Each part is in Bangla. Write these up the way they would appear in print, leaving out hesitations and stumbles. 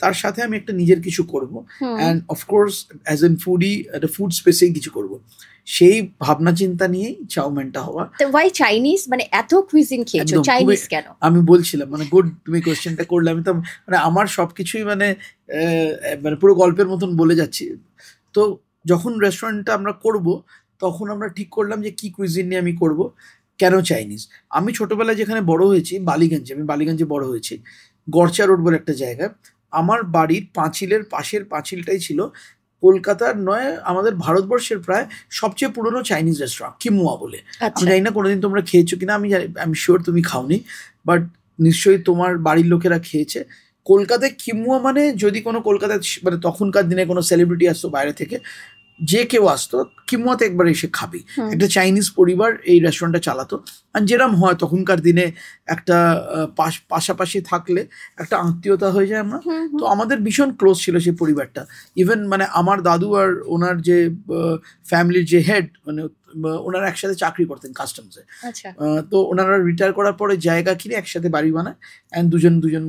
তার সাথে আমি একটা নিজের কিছু করব, হুম। And of course as an foodie একটা ফুড স্পেসেই কিছু করব, সেই ভাবনা চিন্তা নিয়েই চাউম্যানটা হওয়া। তো ওয়াই চাইনিজ, মানে এত কুইজিন খেয়েছো, একদম, খুবই চাইনিজ কেন? আমি বলছিলাম, মানে গুড তুমি কোয়েশ্চেনটা করলে। আমি তো মানে আমার সবকিছুই মানে মানে পুরো গল্পের মতন বলে যাচ্ছি। তো যখন রেস্টুরেন্টটা আমরা করব, তখন আমরা ঠিক করলাম যে কি কুইজিন নিয়ে আমি করব, কেন চাইনিজ। আমি ছোটবেলায় যেখানে বড় হয়েছি বালিগঞ্জে, আমি বালিগঞ্জে বড় হয়েছি, গড়চা রোড বলে একটা জায়গা। আমার বাড়ির পাঁচিলের পাশের পাঁচিলটাই ছিল কলকাতার নয়, আমাদের ভারতবর্ষের প্রায় সবচেয়ে পুরনো চাইনিজ রেস্টুরেন্ট, কিমুয়া বলে। আমি আচ্ছা। জানি না কোনোদিন তোমরা খেয়েছো কিনা, আমি শিওর তুমি খাওনি, বাট নিশ্চয়ই তোমার বাড়ির লোকেরা খেয়েছে। কলকাতায় কিমুয়া মানে, যদি কোনো কলকাতায় মানে তখনকার দিনে কোনো সেলিব্রিটি আসতো বাইরে থেকে, যে কেউ আসতো কিমুয়াতে একবার এসে খাবি। হুম। একটা চাইনিজ পরিবার এই রেস্টুরেন্টটা চালাতো, আর যেরম হয় তখনকার দিনে একটা পাশাপাশি থাকলে একটা আত্মীয়তা হয়ে যায় আমরা। হুম, তো হুম। আমাদের ভীষণ ক্লোজ ছিল সেই পরিবারটা। ইভেন মানে আমার দাদু আর ওনার যে ফ্যামিলির যে হেড, মানে ওনারা একসাথে চাকরি করতেন কাস্টমসে। আচ্ছা। তো ওনারা রিটায়ার করার পরে জায়গা কিনে একসাথে বাড়ি বানায়, অ্যান্ড দুজন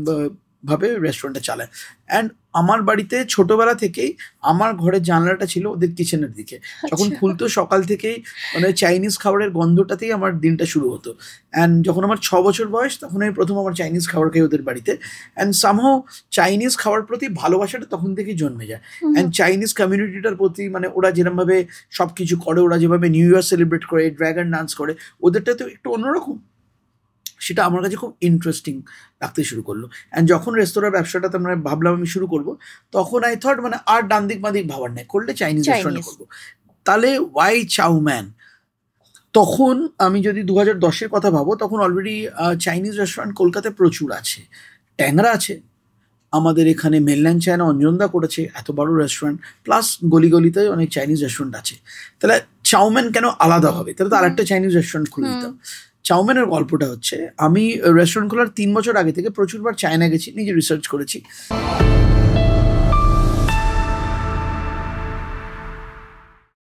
ভাবে রেস্টুরেন্টটা চালায়। অ্যান্ড আমার বাড়িতে ছোটবেলা থেকেই আমার ঘরের জানলাটা ছিল ওদের কিচেনের দিকে। যখন আচ্ছা। খুলতো সকাল থেকেই মানে চাইনিজ খাবারের গন্ধটাতেই আমার দিনটা শুরু হতো। অ্যান্ড যখন আমার 6 বছর বয়স, তখন আমি প্রথম আমার চাইনিজ খাবার খাই ওদের বাড়িতে। অ্যান্ড সামহাও চাইনিজ খাওয়ার প্রতি ভালোবাসাটা তখন থেকেই জন্মে যায়। হুম, অ্যান্ড চাইনিজ কমিউনিটিটার প্রতি, মানে ওরা যেরমভাবে সব কিছু করে, ওরা যেভাবে নিউ ইয়ার সেলিব্রেট করে, ড্র্যাগন ডান্স করে, ওদেরটা তো একটু অন্যরকম। সেটা আমার কাছে খুব ইন্টারেস্টিং লাগতে শুরু করলো। অ্যান্ড যখন রেস্তোরাঁর ব্যবসাটাতে আমরা ভাবলাম আমি শুরু করব, তখন আই থট মানে আর ডান দিক বাঁ দিক ভাবার নেই, করলে চাইনিজ রেস্টুরেন্ট চাইনিজ। করবো। তাহলে ওয়াই চাউম্যান? তখন আমি যদি 2010-এর কথা ভাবো, তখন অলরেডি চাইনিজ রেস্টুরেন্ট কলকাতায় প্রচুর আছে। ট্যাংরা আছে, আমাদের এখানে মেনল্যান্ড চায়না অঞ্জনদা করেছে এত বড় রেস্টুরেন্ট, প্লাস গলি গলিতে অনেক চাইনিজ রেস্টুরেন্ট আছে। তাহলে চাউম্যান কেন আলাদা হবে? তাহলে তো হুম। আরেকটা চাইনিজ রেস্টুরেন্ট খুলে হুম। দিতাম। চাউম্যানের গল্পটা হচ্ছে, আমি রেস্টুরেন্ট খোলার 3 বছর আগে থেকে প্রচুরবার চায়না গেছি, নিজে রিসার্চ করেছি।